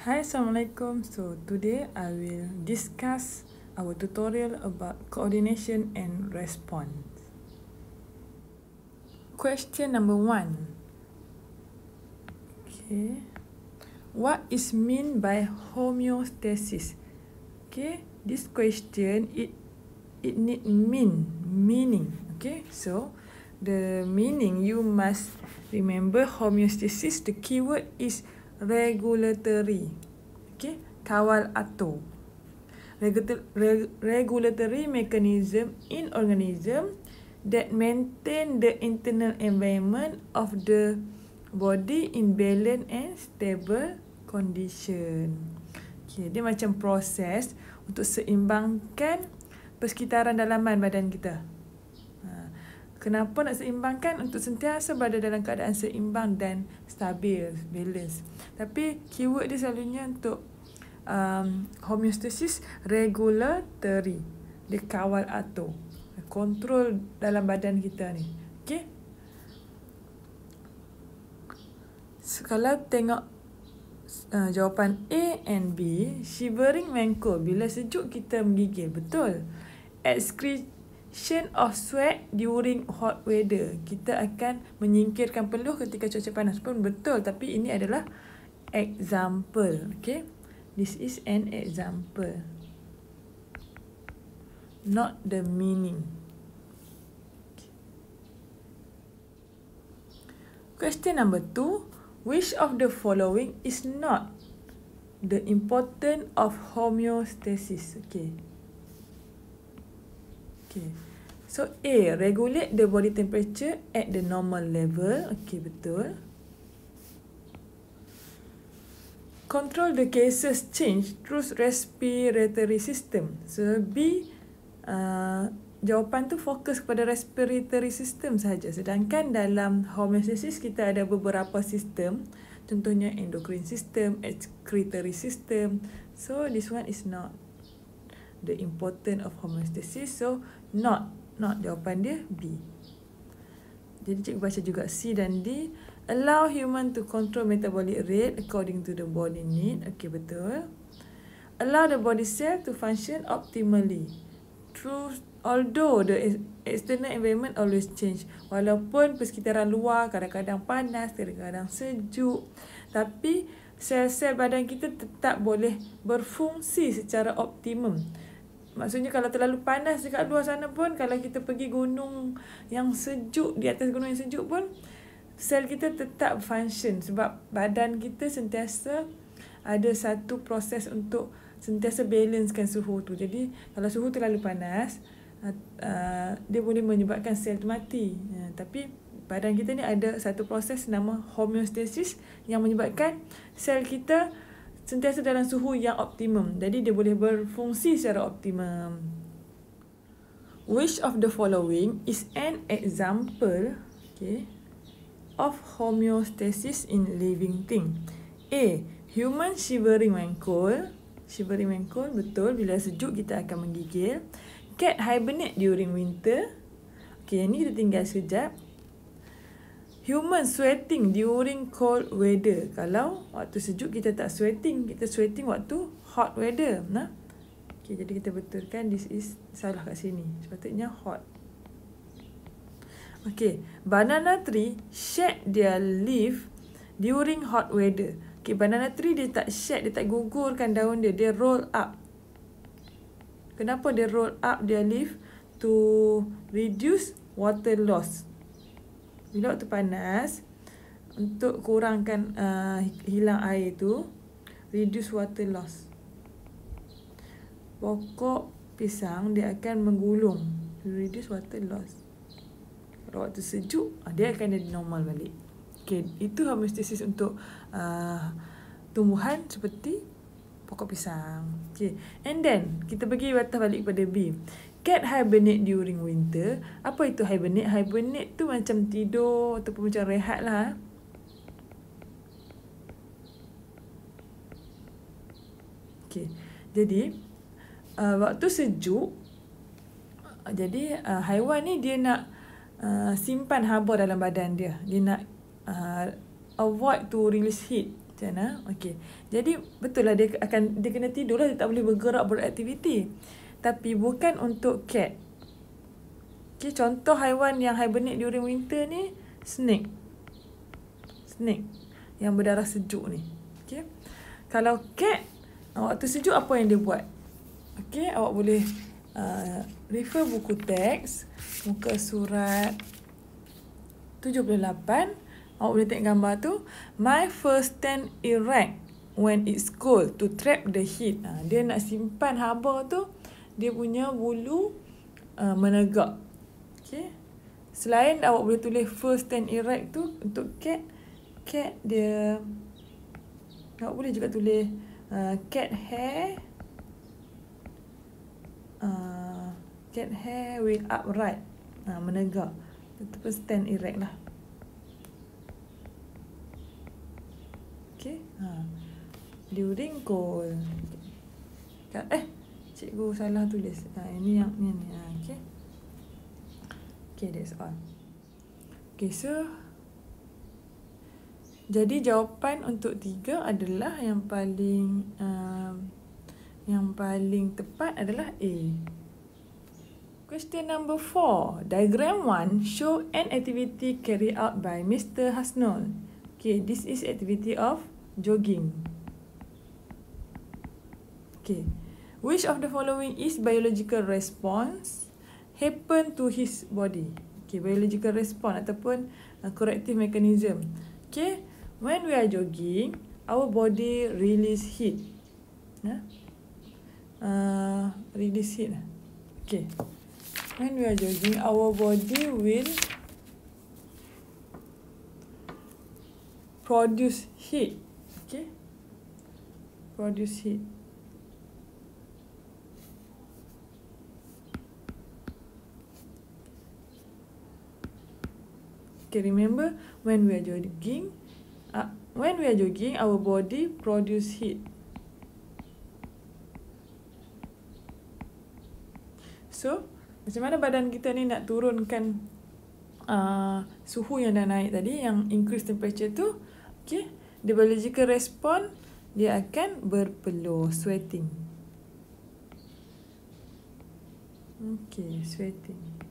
Hi, Assalamualaikum. So today I will discuss our tutorial about coordination and response. Question number 1. Okay. What is mean by homeostasis? Okay, this question it need meaning. Okay, so the meaning you must remember homeostasis. The keyword is regulatory. Okay, kawal atur. Regulatory mechanism in organism that maintain the internal environment of the body in balance and stable condition. Okay, dia macam proses untuk seimbangkan persekitaran dalaman badan kita. Kenapa nak seimbangkan? Untuk sentiasa berada dalam keadaan seimbang dan stabil, balance. Tapi keyword dia selalunya untuk homeostasis regulatory. Dia kawal atur, kontrol dalam badan kita ni. Okay? So, kalau tengok jawapan A and B, shivering when cold, bila sejuk kita menggigil, betul. Excretion of sweat during hot weather, kita akan menyingkirkan peluh ketika cuaca panas, pun betul. Tapi ini adalah example. Okay, this is an example, not the meaning. Question number 2. Which of the following is not the importance of homeostasis? Okay. So A, regulate the body temperature at the normal level. Okay, betul. Control the gases change through respiratory system. So B, jawapan tu fokus kepada respiratory system sahaja. Sedangkan dalam homeostasis kita ada beberapa sistem. Contohnya endocrine system, excretory system. So this one is not the importance of homeostasis. So not jawapan dia B. Jadi cikgu baca juga C dan D. Allow human to control metabolic rate according to the body need. Okay, betul. Allow the body cell to function optimally. True. Although the external environment always change, walaupun persekitaran luar kadang-kadang panas, kadang-kadang sejuk, tapi sel-sel badan kita tetap boleh berfungsi secara optimum. Maksudnya kalau terlalu panas dekat luar sana pun, kalau kita pergi gunung yang sejuk, di atas gunung yang sejuk pun, sel kita tetap function sebab badan kita sentiasa ada satu proses untuk sentiasa balancekan suhu tu. Jadi kalau suhu terlalu panas, dia boleh menyebabkan sel tu mati. Tapi badan kita ni ada satu proses nama homeostasis yang menyebabkan sel kita sentiasa dalam suhu yang optimum. Jadi dia boleh berfungsi secara optimum. Which of the following is an example, okay, of homeostasis in living thing? A, human shivering when cold. Shivering when cold, betul. Bila sejuk kita akan menggigil. Cat hibernate during winter. Okay, yang ni kita tinggal sekejap. Human sweating during cold weather. Kalau waktu sejuk kita tak sweating, kita sweating waktu hot weather. Nah. Okay, jadi kita betulkan this is salah kat sini. Sepatutnya hot. Okay, banana tree shed their leaf during hot weather. Okay, banana tree dia tak shed, dia tak gugurkan daun dia, dia roll up. Kenapa dia roll up their leaf? To reduce water loss. Bila waktu panas, untuk kurangkan hilang air tu, reduce water loss. Pokok pisang dia akan menggulung, reduce water loss. Kalau waktu sejuk, dia akan jadi normal balik. Okay, itu homeostasis untuk tumbuhan seperti pokok pisang. Okay, and then kita pergi batas balik kepada B. Cat hibernate during winter. Apa itu hibernate? Hibernate tu macam tidur ataupun macam rehat lah. Okay, jadi waktu sejuk, jadi haiwan ni dia nak simpan haba dalam badan dia. Dia nak avoid to release heat. Macam mana? Okey. Jadi betul lah dia kena tidur lah, dia tak boleh bergerak, beraktiviti. Tapi bukan untuk cat. Okey, contoh haiwan yang hibernate during winter ni snake. Snake yang berdarah sejuk ni. Okey. Kalau cat waktu sejuk apa yang dia buat? Okey, awak boleh refer buku teks muka surat 78. Awak boleh tengok gambar tu. My fur stand erect when it's cold to trap the heat. Dia nak simpan haba tu, dia punya bulu menegak. Okay. Selain awak boleh tulis fur stand erect tu untuk cat dia, awak boleh juga tulis cat hair will upright, menegak. Itu pun stand erect lah. Okay. During cold. Cikgu salah tulis. Ini yang ni. Okay. Okay, that's all. Okay, so jadi jawapan untuk 3 adalah yang paling tepat adalah A. Question number 4. Diagram 1 show an activity carried out by Mr. Hasnul. Okay, this is activity of jogging. Okay. Which of the following is biological response happen to his body? Okay, biological response ataupun corrective mechanism. Okay, when we are jogging, our body release heat. Release heat. Okay. When we are jogging, our body will produce heat. Okay. Produce heat. Okay, remember when we are jogging, our body produce heat. So, macam mana badan kita ni nak turunkan suhu yang dah naik tadi, yang increase temperature tu? Okay, the biological response, dia akan berpeluh, sweating. Okay, sweating.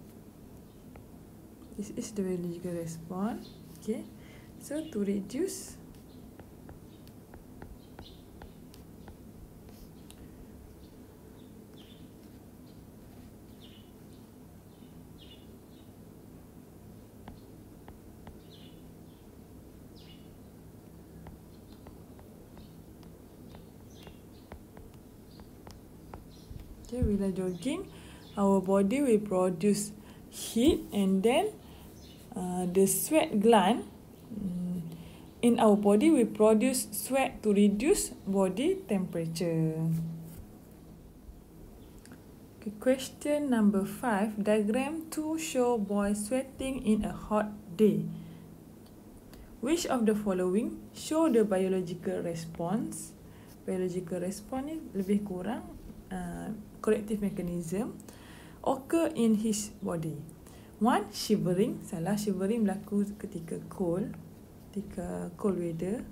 This is the biological response. Okay, so to reduce bila jogging, our body will produce heat, and then the sweat gland in our body will produce sweat to reduce body temperature. Okay, question number 5. Diagram 2 show boy sweating in a hot day. Which of the following show the biological response? Biological response ni lebih kurang corrective mechanism occur in his body. 1. Shivering. Salah, shivering berlaku ketika cold weather.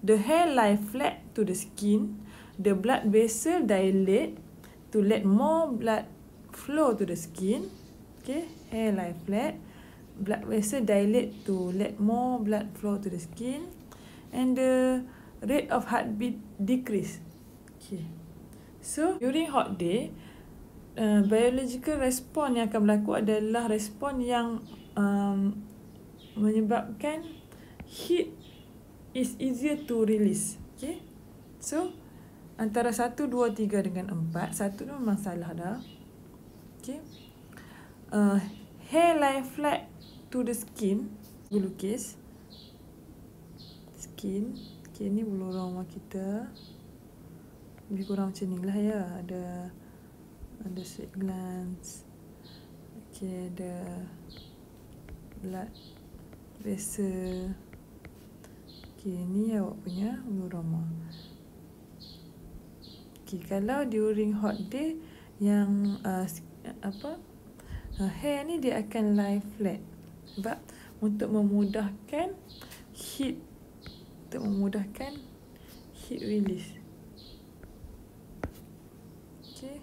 The hair lie flat to the skin. The blood vessel dilate to let more blood flow to the skin. Okay, hair lie flat. Blood vessel dilate to let more blood flow to the skin. And the rate of heartbeat decrease. Okay. So, during hot day, biological response yang akan berlaku adalah respon yang menyebabkan heat is easier to release. Okay. So, antara 1, 2, 3 dengan 4. 1 tu memang salah dah. Okay. Hair lie flat to the skin. Lukis. Skin. Okay, ni bulu roma kita. Lebih kurang macam ni lah ya. Ada sweat glands. Okay, ada blood vessel. Okay, ni awak punya bulu roma. Okay, kalau during hot day yang hair ni dia akan lie flat. Sebab untuk memudahkan heat untuk memudahkan heat release. Okay.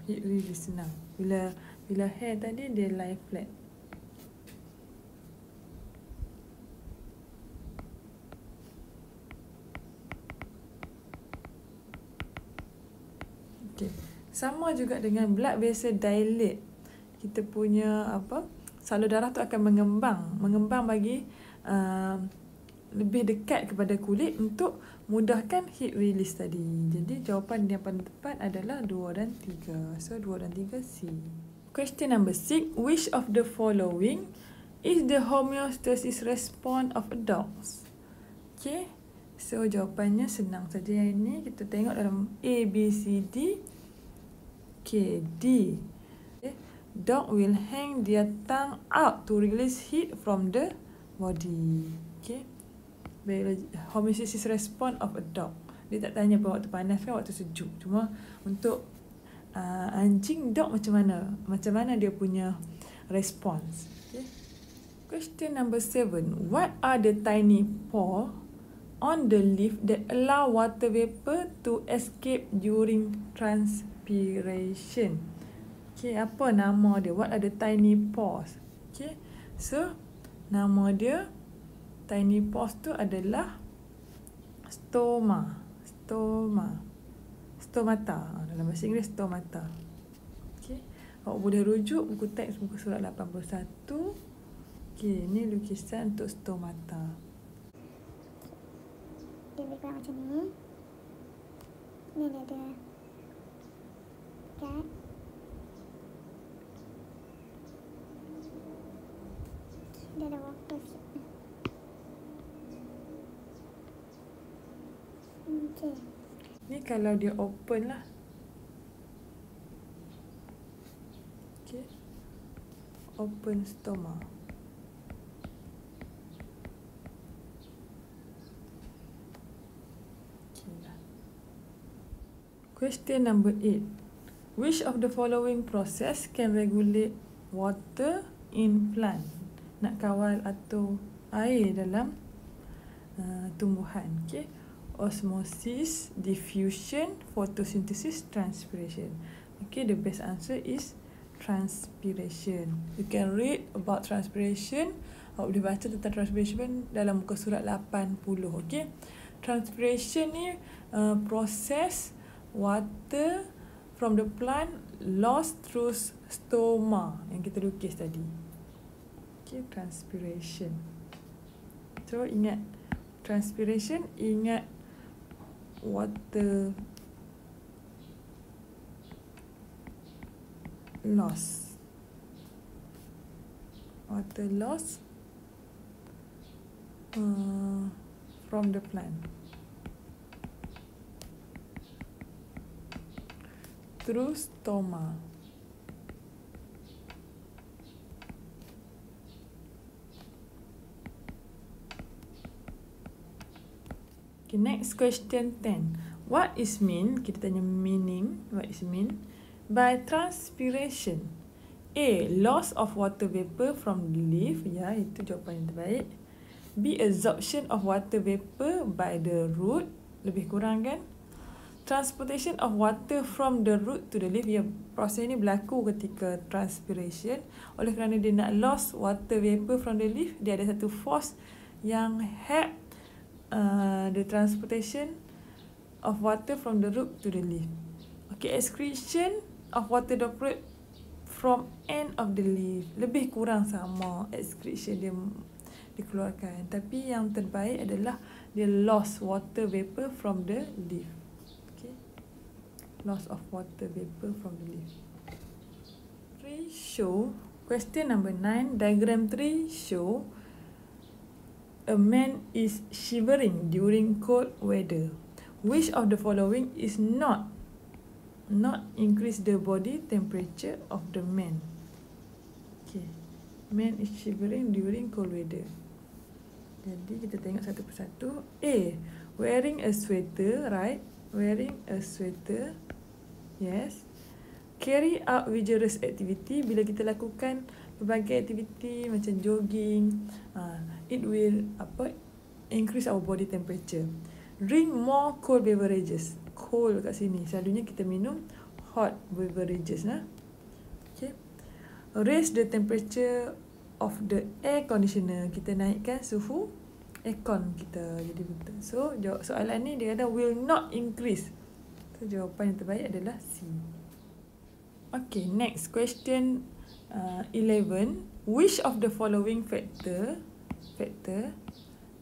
Heat release senang. Bila hair tadi dia lie flat. Okay. Sama juga dengan blood vessel dilate. Kita punya salur darah tu akan mengembang bagi lebih dekat kepada kulit untuk mudahkan heat release tadi. Jadi jawapan yang paling tepat adalah 2 dan 3. So 2 dan 3 C. Question number 6. Which of the following is the homeostasis response of adults? Okay. So jawapannya senang saja yang ini. Kita tengok dalam A, B, C, D. Okay, D. Okay. Dog will hang their tongue out to release heat from the body. Okay. Homeostasis response of a dog. Dia tak tanya apa waktu panas kan waktu sejuk. Cuma untuk anjing, dog macam mana dia punya response. Okay. Question number 7. What are the tiny pore on the leaf that allow water vapor to escape during transpiration? Okay, apa nama dia? What are the tiny pores? Okay, so nama dia tiny pores tu adalah stomata. Dalam bahasa Inggeris stomata. Okay, awak boleh rujuk buku teks muka surat 81. Okay, ni lukisan untuk stomata. Dia lebih kurang macam ni. Ni dia ada kat. Dia ada water sikit. Okay. Ni kalau dia open lah. Okay. Open stoma. Okay lah. Question number 8. Which of the following process can regulate water in plant? Nak kawal atau air dalam tumbuhan. Okay. Osmosis, diffusion, photosynthesis, transpiration. Okay, the best answer is transpiration. You can read about transpiration. Awak boleh baca tentang transpiration dalam muka surat 80. Okay. Transpiration ni proses water from the plant lost through stoma yang kita lukis tadi. Okay, transpiration. So ingat transpiration, ingat water loss. Water loss from the plant through stoma. Okay, next question 10. What is mean? Kita tanya meaning. What is mean by transpiration? A. Loss of water vapor from the leaf. Ya, itu jawapan yang terbaik. B. Absorption of water vapor by the root. Lebih kurang kan? Transportation of water from the root to the leaf. Ya, proses ini berlaku ketika transpiration. Oleh kerana dia nak loss water vapor from the leaf, dia ada satu force yang help the transportation of water from the root to the leaf. Okay, excretion of water droplet from end of the leaf. Lebih kurang sama excretion dia dikeluarkan. Tapi yang terbaik adalah dia lost water vapor from the leaf. Okay, loss of water vapor from the leaf. 3 show, question number 9, diagram 3 show a man is shivering during cold weather. Which of the following is not increase the body temperature of the man? Okay, man is shivering during cold weather. Jadi kita tengok satu persatu. A. Wearing a sweater, right? Wearing a sweater. Yes. Carry out vigorous activity. Bila kita lakukan pelbagai aktiviti macam jogging, it will increase our body temperature. Drink more cold beverages. Cold kat sini selalunya kita minum hot beverages Okay. Raise the temperature of the air conditioner. Kita naikkan suhu aircon kita jadi betul. So jawab soalan ni dia kata will not increase. So jawapan yang terbaik adalah C. Okay, next question 11. Which of the following factor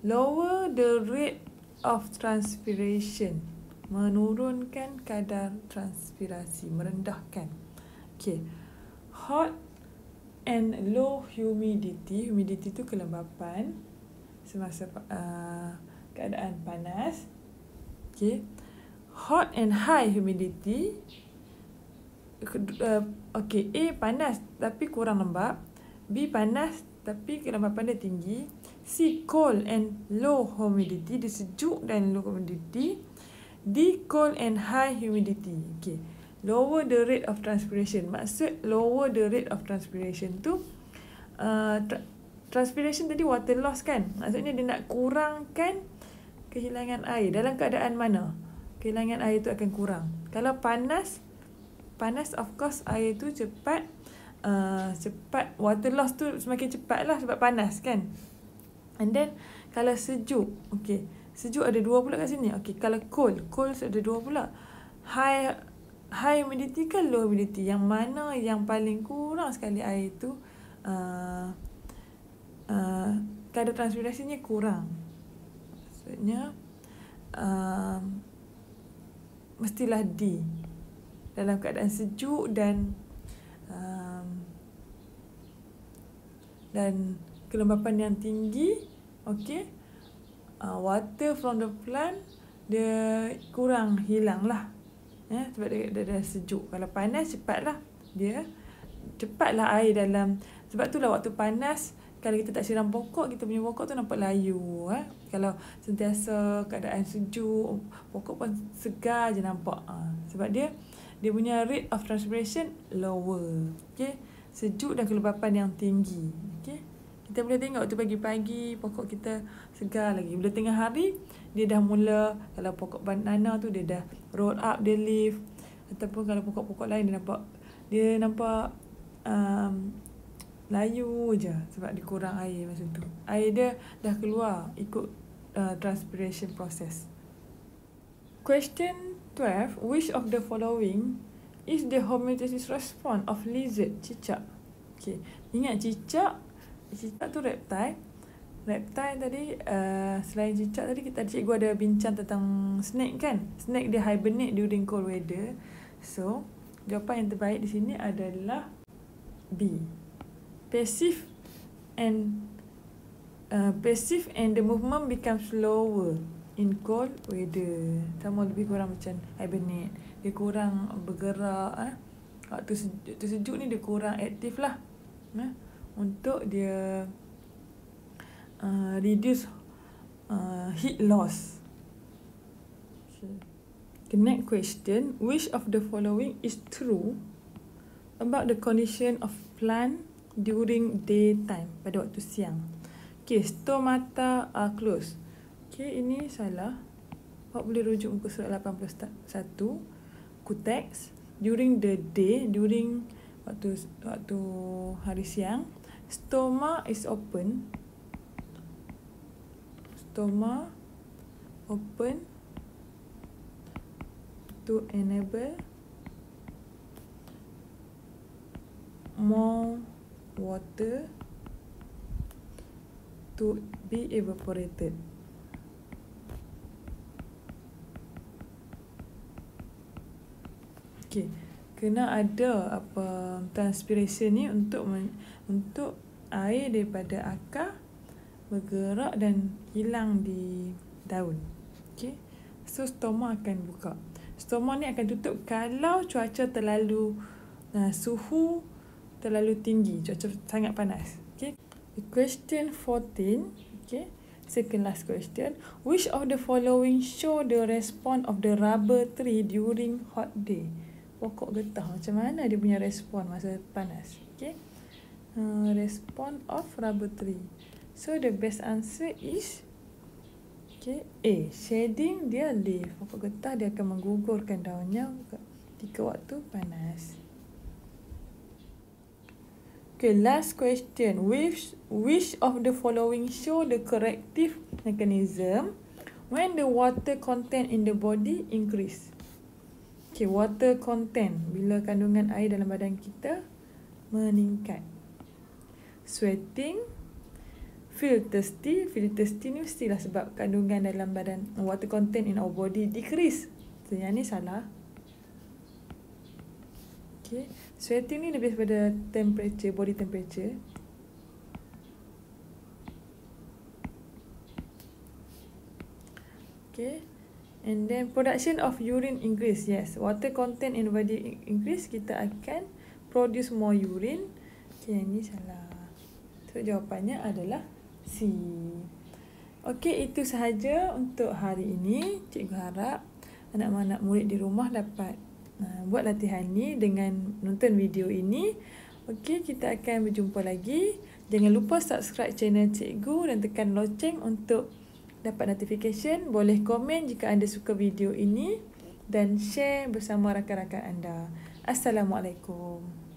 lower the rate of transpiration? Menurunkan kadar transpirasi, merendahkan. Okay. Hot and low humidity. Humidity tu kelembapan semasa keadaan panas. Okay. Hot and high humidity. Okay, A panas tapi kurang lembab. B panas tapi kelembapan dia tinggi. C cold and low humidity. Dia sejuk dan low humidity. D cold and high humidity. Okay. Lower the rate of transpiration. Maksud lower the rate of transpiration tu transpiration tadi water loss kan. Maksudnya dia nak kurangkan kehilangan air. Dalam keadaan mana kehilangan air tu akan kurang? Kalau panas of course air tu cepat water loss tu semakin cepat lah sebab panas kan. And then kalau sejuk, okay, sejuk ada dua pula kat sini. Okay, kalau cold ada dua pula. High humidity kan low humidity. Yang mana yang paling kurang sekali air tu kadar transpirasinya kurang. Maksudnya mestilah D. Dalam keadaan sejuk dan kelembapan yang tinggi, okay, water from the plant dia kurang hilang lah, sebab dia dah sejuk. Kalau panas cepatlah air dalam. Sebab tu lah waktu panas kalau kita tak siram pokok, kita punya pokok tu nampak layu. Kalau sentiasa keadaan sejuk, pokok pun segar je nampak. Sebab dia punya rate of transpiration lower. Okay. Sejuk dan kelembapan yang tinggi. Okay. Kita boleh tengok tu pagi-pagi pokok kita segar lagi. Bila tengah hari, dia dah mula, kalau pokok banana tu dia dah roll up the leaf. Ataupun kalau pokok-pokok lain dia nampak layu je sebab dia kurang air masa tu. Air dia dah keluar ikut transpiration process. Question 12. Which of the following is the homeostasis response of lizard, cicak? Okay. Ingat cicak tu reptile. Reptile tadi, selain cicak tadi cikgu ada bincang tentang snake kan. Snake dia hibernate during cold weather. So, jawapan yang terbaik di sini adalah B. Passive and the movement becomes slower in cold weather. Sama lebih kurang macam hibernate. Dia kurang bergerak. Waktu sejuk ni dia kurang aktif lah. Untuk dia reduce heat loss. The next question. Which of the following is true about the condition of plant during daytime, pada waktu siang? Okay, stomata are closed. Okay, ini salah. Awak boleh rujuk muka surat 81. Kutex. During the day, during waktu hari siang, stoma is open. Stoma open to enable more water to be evaporated. Okay, kena ada transpiration ni untuk air daripada akar bergerak dan hilang di daun. Okay, so stoma akan buka. Stoma ni akan tutup kalau cuaca terlalu suhu terlalu tinggi, cuaca sangat panas. Okay, question 14. Okay, second last question. Which of the following show the response of the rubber tree during hot day? Pokok getah macam mana dia punya respon masa panas? Okay, Response of laboratory. So the best answer is A. Shading dia leaf. Pokok getah dia akan menggugurkan daunnya ketika waktu panas. Last question. Which of the following show the corrective mechanism when the water content in the body increase? Water content. Bila kandungan air dalam badan kita meningkat. Sweating. Feel thirsty. Feel thirsty ni mestilah sebab kandungan dalam badan, water content in our body decrease. So yang ni salah. Sweating ni lebih pada temperature, body temperature. And then production of urine increase. Yes, water content in the body increase, kita akan produce more urine. Yang ni salah. So jawapannya adalah C. Itu sahaja untuk hari ini. Cikgu harap anak-anak murid di rumah dapat buat latihan ni dengan nonton video ini. Kita akan berjumpa lagi. Jangan lupa subscribe channel cikgu dan tekan loceng untuk dapat notification. Boleh komen jika anda suka video ini dan share bersama rakan-rakan anda. Assalamualaikum.